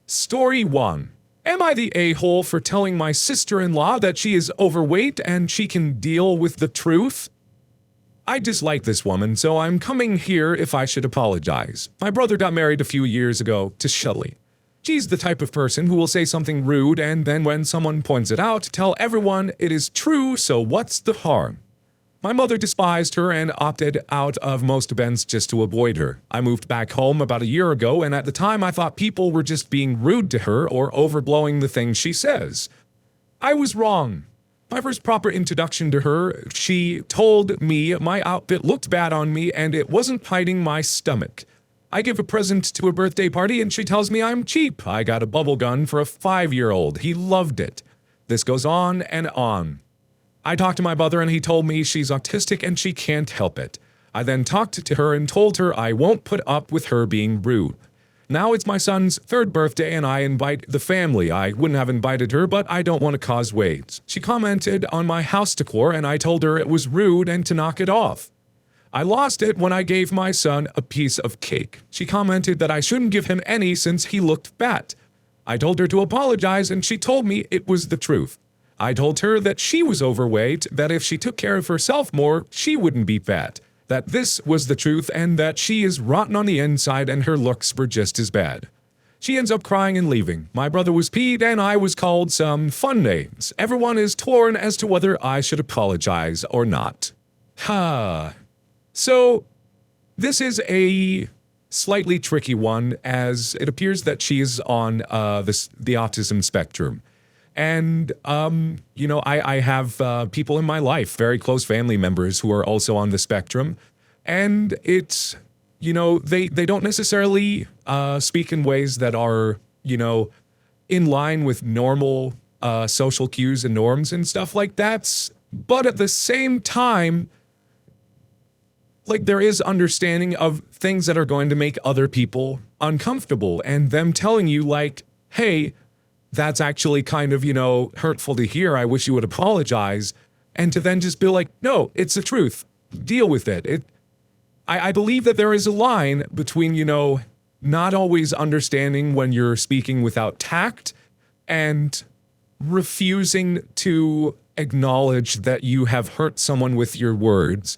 Story 1. Am I the a-hole for telling my sister-in-law that she is overweight and she can deal with the truth? I dislike this woman, so I'm coming here if I should apologize. My brother got married a few years ago to Shelley. She's the type of person who will say something rude and then when someone points it out, tell everyone it is true, so what's the harm? My mother despised her and opted out of most events just to avoid her. I moved back home about a year ago, and at the time I thought people were just being rude to her or overblowing the things she says. I was wrong. My first proper introduction to her, she told me my outfit looked bad on me and it wasn't hiding my stomach. I give a present to a birthday party and she tells me I'm cheap. I got a bubble gun for a 5-year-old. He loved it. This goes on and on. I talked to my brother and he told me she's autistic and she can't help it. I then talked to her and told her I won't put up with her being rude. Now it's my son's 3rd birthday and I invite the family. I wouldn't have invited her, but I don't want to cause waves. She commented on my house decor and I told her it was rude and to knock it off. I lost it when I gave my son a piece of cake. She commented that I shouldn't give him any since he looked fat. I told her to apologize and she told me it was the truth. I told her that she was overweight, that if she took care of herself more, she wouldn't be fat, that this was the truth and that she is rotten on the inside and her looks were just as bad. She ends up crying and leaving. My brother was peed and I was called some fun names. Everyone is torn as to whether I should apologize or not. So, this is a slightly tricky one as it appears that she is on the autism spectrum. And, I have people in my life, very close family members who are also on the spectrum. And it's, they don't necessarily speak in ways that are, in line with normal social cues and norms and stuff like that. But at the same time, there is understanding of things that are going to make other people uncomfortable and them telling you hey, that's actually kind of, hurtful to hear. I wish you would apologize. And to then just be like, no, it's the truth. Deal with it. I believe that there is a line between, not always understanding when you're speaking without tact and refusing to acknowledge that you have hurt someone with your words.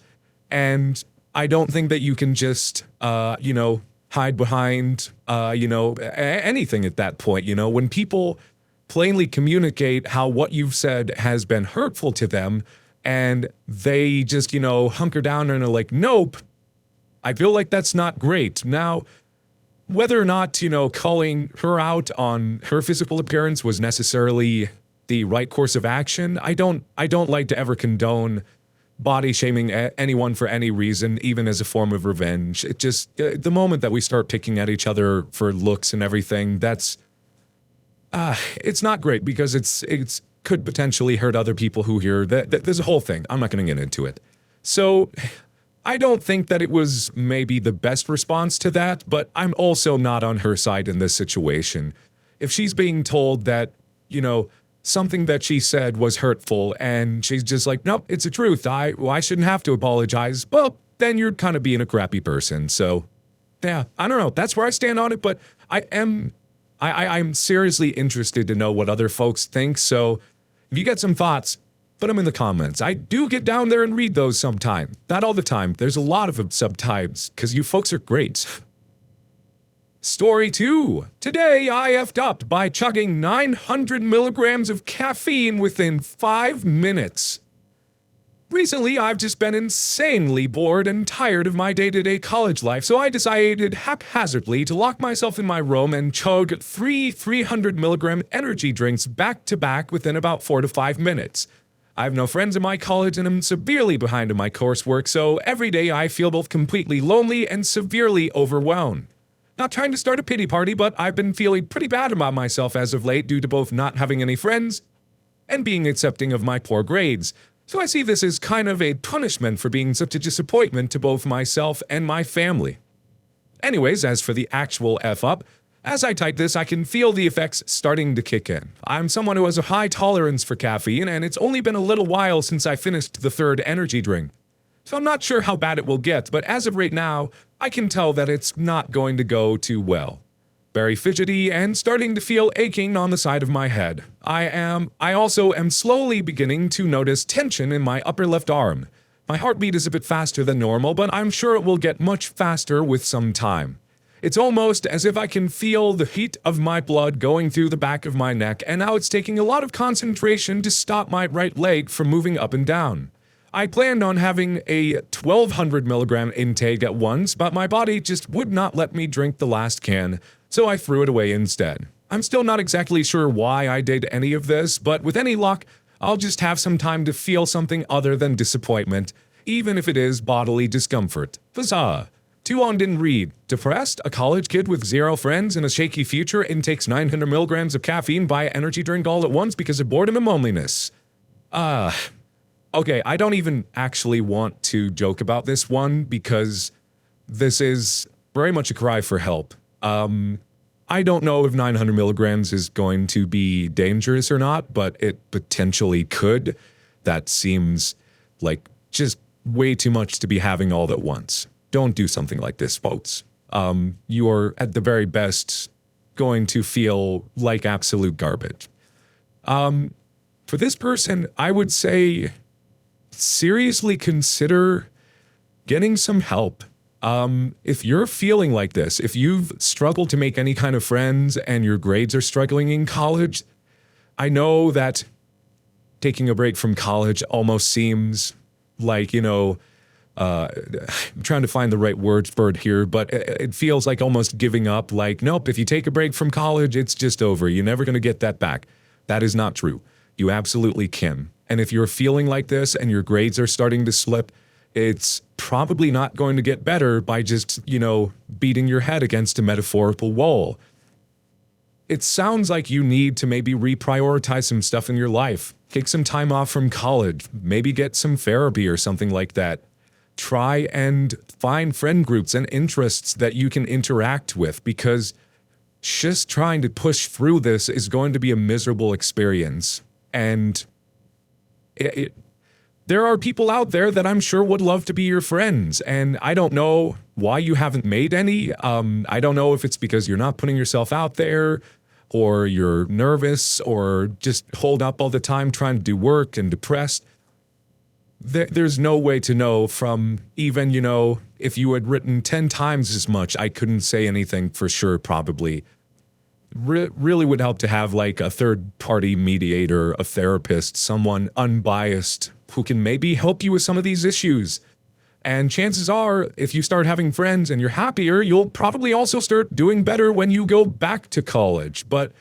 And I don't think that you can just, hide behind, anything at that point. When people plainly communicate how what you've said has been hurtful to them and they just, hunker down and are like, nope, I feel like that's not great. Now, whether or not, calling her out on her physical appearance was necessarily the right course of action, I don't like to ever condone body shaming anyone for any reason, even as a form of revenge. It just, the moment that we start picking at each other for looks and everything, that's, it's not great because it's could potentially hurt other people who hear that. There's a whole thing. I'm not going to get into it. So I don't think that it was maybe the best response to that, but I'm also not on her side in this situation. If she's being told that, something that she said was hurtful and she's just like, nope, it's the truth. I shouldn't have to apologize. Well, then you're kind of being a crappy person. So, yeah, I don't know. That's where I stand on it, but I'm seriously interested to know what other folks think. So if you get some thoughts, put them in the comments. I do get down there and read those sometime. Not all the time. There's a lot of them sometimes because you folks are great. Story 2. Today I effed up by chugging 900 milligrams of caffeine within 5 minutes. Recently, I've just been insanely bored and tired of my day-to-day college life, so I decided haphazardly to lock myself in my room and chug 300 milligram energy drinks back-to-back within about 4 to 5 minutes. I have no friends in my college and I'm severely behind in my coursework, so every day I feel both completely lonely and severely overwhelmed. Not trying to start a pity party, but I've been feeling pretty bad about myself as of late due to both not having any friends and being accepting of my poor grades. So I see this as kind of a punishment for being such a disappointment to both myself and my family. Anyways, as for the actual F-up, as I type this, I can feel the effects starting to kick in. I'm someone who has a high tolerance for caffeine, and it's only been a little while since I finished the 3rd energy drink. So I'm not sure how bad it will get, but as of right now, I can tell that it's not going to go too well. very fidgety, and starting to feel aching on the side of my head. I also am slowly beginning to notice tension in my upper left arm. My heartbeat is a bit faster than normal, but I'm sure it will get much faster with some time. It's almost as if I can feel the heat of my blood going through the back of my neck, and now it's taking a lot of concentration to stop my right leg from moving up and down. I planned on having a 1200 milligram intake at once, but my body just would not let me drink the last can, so I threw it away instead. I'm still not exactly sure why I did any of this, but with any luck, I'll just have some time to feel something other than disappointment, even if it is bodily discomfort. Huzzah! Too long didn't read. Depressed? A college kid with 0 friends and a shaky future intakes 900 milligrams of caffeine via energy drink all at once because of boredom and loneliness. Okay, I don't even actually want to joke about this one because this is very much a cry for help. I don't know if 900 milligrams is going to be dangerous or not, but it potentially could. That seems like just way too much to be having all at once. Don't do something like this, folks. You are, at the very best, going to feel like absolute garbage. For this person, I would say seriously consider getting some help. If you're feeling like this, if you've struggled to make any kind of friends and your grades are struggling in college, I know that taking a break from college almost seems like, I'm trying to find the right word for it here, but it feels like almost giving up. Like, nope, if you take a break from college, it's just over. You're never going to get that back. That is not true. You absolutely can. And if you're feeling like this and your grades are starting to slip, it's probably not going to get better by just, beating your head against a metaphorical wall. It sounds like you need to maybe reprioritize some stuff in your life. Take some time off from college. Maybe get some therapy or something like that. Try and find friend groups and interests that you can interact with, because just trying to push through this is going to be a miserable experience. And there are people out there that I'm sure would love to be your friends, and I don't know why you haven't made any. I don't know if it's because you're not putting yourself out there, or you're nervous, or just holed up all the time trying to do work and depressed. There's no way to know from even, if you had written 10 times as much, I couldn't say anything for sure, probably. Really would help to have like a third-party mediator, a therapist, someone unbiased who can maybe help you with some of these issues. And chances are, if you start having friends and you're happier, you'll probably also start doing better when you go back to college. But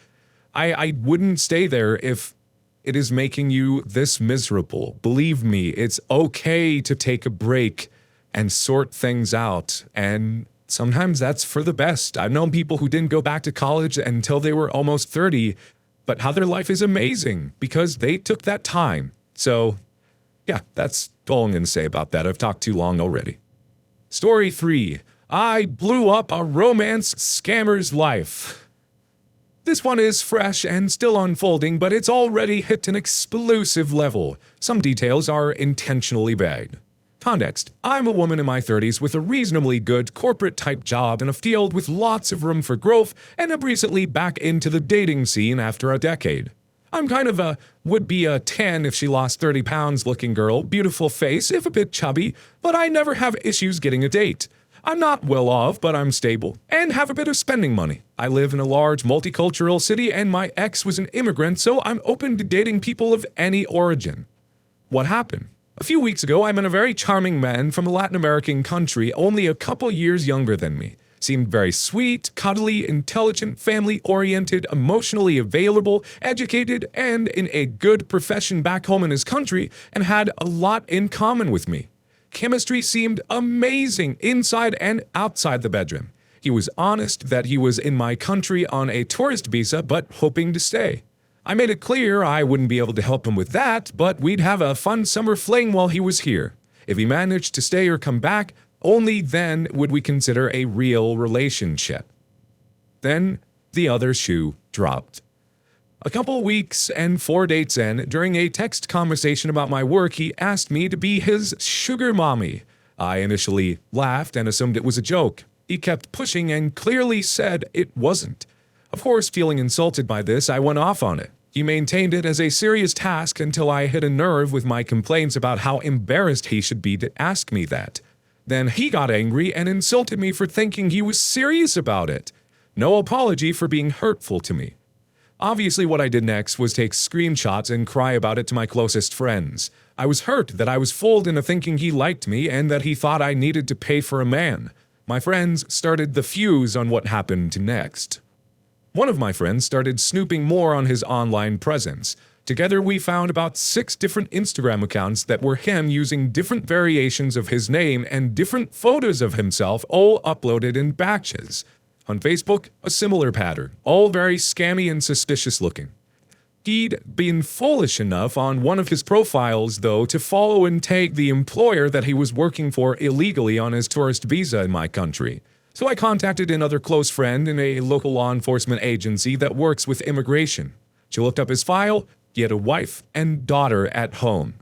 I wouldn't stay there if it is making you this miserable. Believe me, it's okay to take a break and sort things out. And sometimes that's for the best. I've known people who didn't go back to college until they were almost 30, but how their life is amazing because they took that time. So, yeah, that's all I'm going to say about that. I've talked too long already. Story 3. I blew up a romance scammer's life. This one is fresh and still unfolding, but it's already hit an explosive level. Some details are intentionally vague. Context: I'm a woman in my 30s with a reasonably good corporate-type job in a field with lots of room for growth, and I'm recently back into the dating scene after a decade. I'm kind of a would-be a 10 if she lost 30 pounds looking girl, beautiful face, if a bit chubby, but I never have issues getting a date. I'm not well off, but I'm stable, and have a bit of spending money. I live in a large multicultural city, and my ex was an immigrant, so I'm open to dating people of any origin. What happened? A few weeks ago, I met a very charming man from a Latin American country, only a couple years younger than me. Seemed very sweet, cuddly, intelligent, family-oriented, emotionally available, educated, and in a good profession back home in his country, and had a lot in common with me. Chemistry seemed amazing inside and outside the bedroom. He was honest that he was in my country on a tourist visa, but hoping to stay. I made it clear I wouldn't be able to help him with that, but we'd have a fun summer fling while he was here. If he managed to stay or come back, only then would we consider a real relationship. Then the other shoe dropped. A couple weeks and 4 dates in, during a text conversation about my work, he asked me to be his sugar mommy. I initially laughed and assumed it was a joke. He kept pushing and clearly said it wasn't. Of course, feeling insulted by this, I went off on it. He maintained it as a serious task until I hit a nerve with my complaints about how embarrassed he should be to ask me that. Then he got angry and insulted me for thinking he was serious about it. No apology for being hurtful to me. Obviously, what I did next was take screenshots and cry about it to my closest friends. I was hurt that I was fooled into thinking he liked me and that he thought I needed to pay for a man. My friends started the fuse on what happened next. One of my friends started snooping more on his online presence. Together, we found about 6 different Instagram accounts that were him using different variations of his name and different photos of himself, all uploaded in batches. On Facebook, a similar pattern, all very scammy and suspicious looking. He'd been foolish enough on one of his profiles, though, to follow and tag the employer that he was working for illegally on his tourist visa in my country. So I contacted another close friend in a local law enforcement agency that works with immigration. She looked up his file. He had a wife and daughter at home.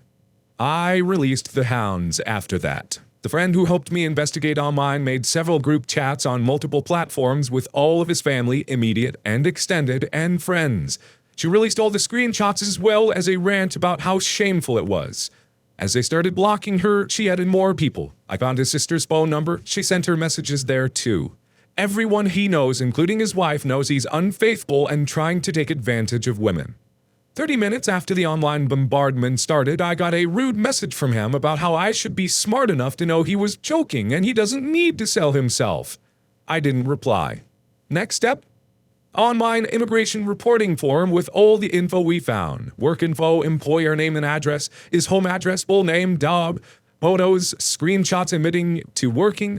I released the hounds after that. The friend who helped me investigate online made several group chats on multiple platforms with all of his family, immediate and extended, and friends. She released all the screenshots as well as a rant about how shameful it was. As they started blocking her, she added more people. I found his sister's phone number. She sent her messages there too. Everyone he knows, including his wife, knows he's unfaithful and trying to take advantage of women. 30 minutes after the online bombardment started, I got a rude message from him about how I should be smart enough to know he was joking and he doesn't need to sell himself. I didn't reply. Next step? Online immigration reporting form with all the info we found. Work info, employer name and address, his home address, full name, job, photos, screenshots admitting to working.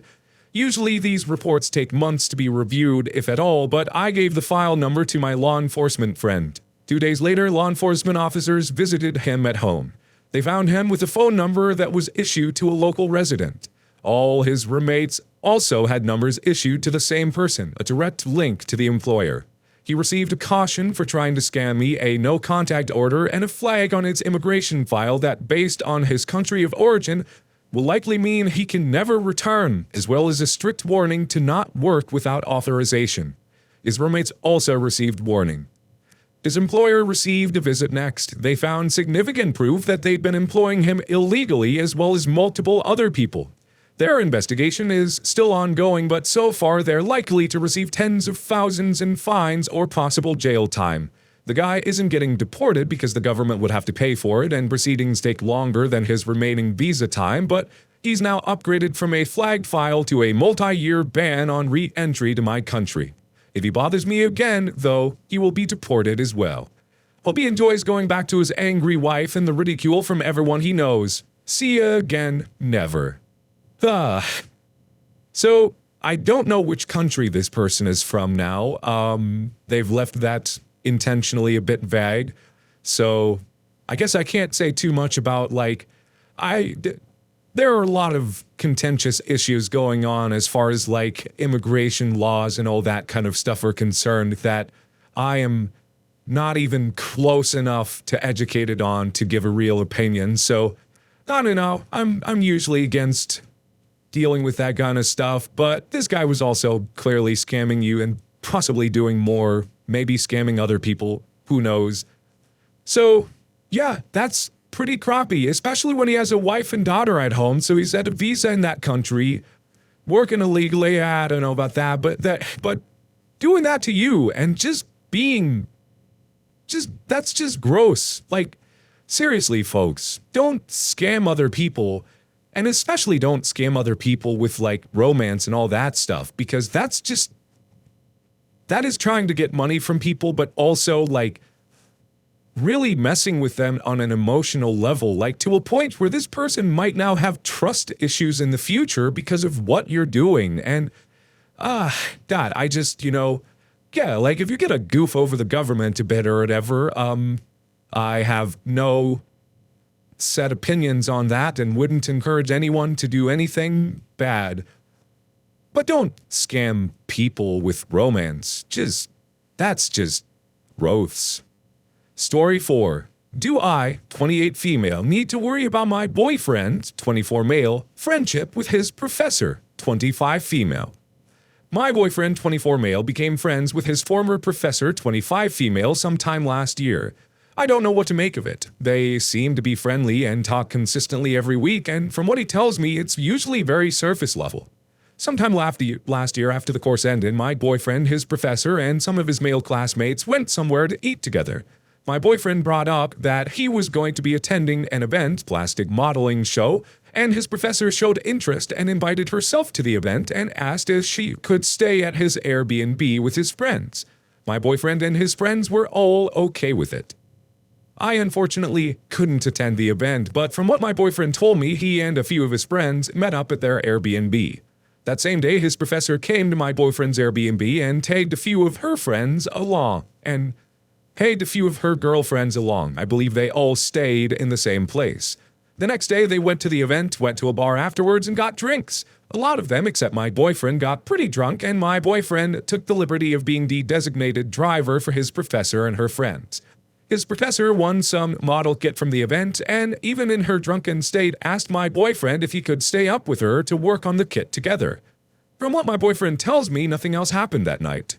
Usually these reports take months to be reviewed, if at all, but I gave the file number to my law enforcement friend. 2 days later, law enforcement officers visited him at home. They found him with a phone number that was issued to a local resident. All his roommates also had numbers issued to the same person, a direct link to the employer. He received a caution for trying to scam me, a no-contact order, and a flag on his immigration file that, based on his country of origin, will likely mean he can never return, as well as a strict warning to not work without authorization. His roommates also received warning. His employer received a visit next. They found significant proof that they'd been employing him illegally as well as multiple other people. Their investigation is still ongoing, but so far they're likely to receive tens of thousands in fines or possible jail time. The guy isn't getting deported because the government would have to pay for it and proceedings take longer than his remaining visa time, but he's now upgraded from a flagged file to a multi-year ban on re-entry to my country. If he bothers me again, though, he will be deported as well. Hope he enjoys going back to his angry wife and the ridicule from everyone he knows. See ya again, never. So, I don't know which country this person is from now. They've left that intentionally a bit vague. So, I guess I can't say too much about, there are a lot of contentious issues going on as far as immigration laws and all that kind of stuff are concerned that I am not even close enough to educated on to give a real opinion. So I don't know. I'm usually against dealing with that kind of stuff, but this guy was also clearly scamming you and possibly doing more, maybe scamming other people, who knows. So yeah, that's pretty crappy, especially when he has a wife and daughter at home, so he's had a visa in that country, working illegally. I don't know about that, but doing that to you and that's just gross. Seriously, folks, don't scam other people, and especially don't scam other people with romance and all that stuff, because that is trying to get money from people, but also really messing with them on an emotional level, to a point where this person might now have trust issues in the future because of what you're doing. And, God, I just, if you're gonna goof over the government a bit or whatever, I have no set opinions on that and wouldn't encourage anyone to do anything bad. But don't scam people with romance. That's just gross. Story 4. Do I, 28 female, need to worry about my boyfriend, 24 male, friendship with his professor, 25 female? My boyfriend, 24 male, became friends with his former professor, 25 female, sometime last year. I don't know what to make of it. They seem to be friendly and talk consistently every week, and from what he tells me, it's usually very surface level. Sometime last year, after the course ended, my boyfriend, his professor, and some of his male classmates went somewhere to eat together. My boyfriend brought up that he was going to be attending an event, plastic modeling show, and his professor showed interest and invited herself to the event and asked if she could stay at his Airbnb with his friends. My boyfriend and his friends were all okay with it. I unfortunately couldn't attend the event, but from what my boyfriend told me, he and a few of his friends met up at their Airbnb. That same day, his professor came to my boyfriend's Airbnb and tagged a few of her friends along, and tagged a few of her girlfriends along. I believe they all stayed in the same place. The next day, they went to the event, went to a bar afterwards, and got drinks. A lot of them, except my boyfriend, got pretty drunk, and my boyfriend took the liberty of being the designated driver for his professor and her friends. His professor won some model kit from the event, and even in her drunken state, asked my boyfriend if he could stay up with her to work on the kit together. From what my boyfriend tells me, nothing else happened that night.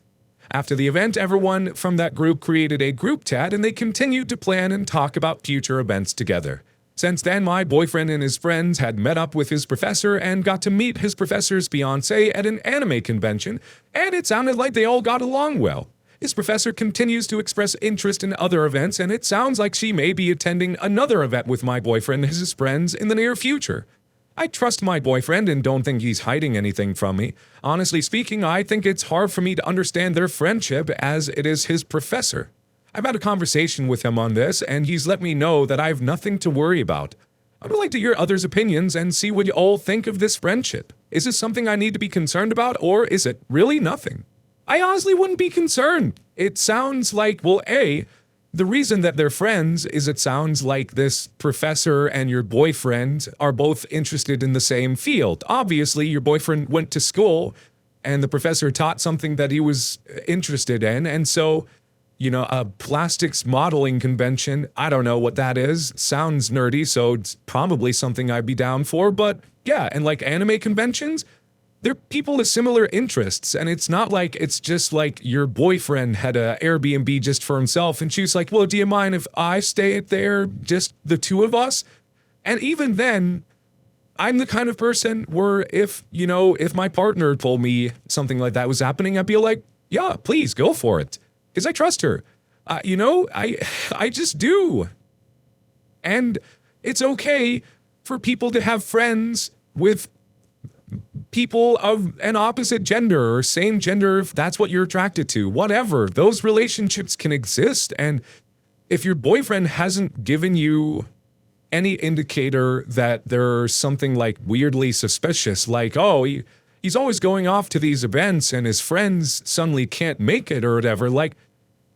After the event, everyone from that group created a group chat, and they continued to plan and talk about future events together. Since then, my boyfriend and his friends had met up with his professor and got to meet his professor's fiancée at an anime convention, and it sounded like they all got along well. His professor continues to express interest in other events, and it sounds like she may be attending another event with my boyfriend and his friends in the near future. I trust my boyfriend and don't think he's hiding anything from me. Honestly speaking, I think it's hard for me to understand their friendship as it is his professor. I've had a conversation with him on this, and he's let me know that I have nothing to worry about. I would like to hear others' opinions and see what you all think of this friendship. Is this something I need to be concerned about, or is it really nothing? I honestly wouldn't be concerned. It sounds like, well, the reason that they're friends is it sounds like this professor and your boyfriend are both interested in the same field. Obviously, your boyfriend went to school and the professor taught something that he was interested in. And so, a plastics modeling convention, I don't know what that is. Sounds nerdy, so it's probably something I'd be down for. But yeah, and like anime conventions, they're people with similar interests, and it's not like it's just like your boyfriend had a Airbnb just for himself, and she's like, well, do you mind if I stay at there, just the two of us? And even then, I'm the kind of person where if my partner told me something like that was happening, I'd be like, yeah, please go for it, because I trust her. I just do. And it's okay for people to have friends with people of an opposite gender or same gender, if that's what you're attracted to, whatever. Those relationships can exist. And if your boyfriend hasn't given you any indicator that there's something like weirdly suspicious, like, oh, he's always going off to these events and his friends suddenly can't make it or whatever, like,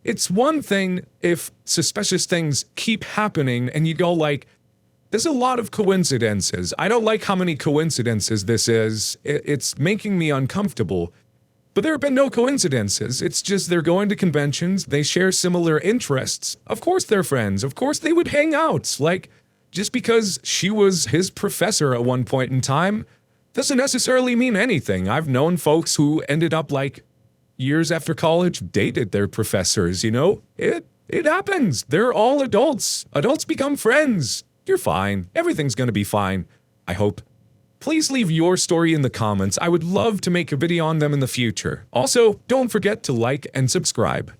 it's one thing if suspicious things keep happening and you go like, there's a lot of coincidences. I don't like how many coincidences this is. It's making me uncomfortable. But there have been no coincidences. It's just they're going to conventions. They share similar interests. Of course they're friends. Of course they would hang out. Like, just because she was his professor at one point in time doesn't necessarily mean anything. I've known folks who ended up like years after college dated their professors, It happens. They're all adults. Adults become friends. You're fine. Everything's gonna be fine. I hope. Please leave your story in the comments. I would love to make a video on them in the future. Also, don't forget to like and subscribe.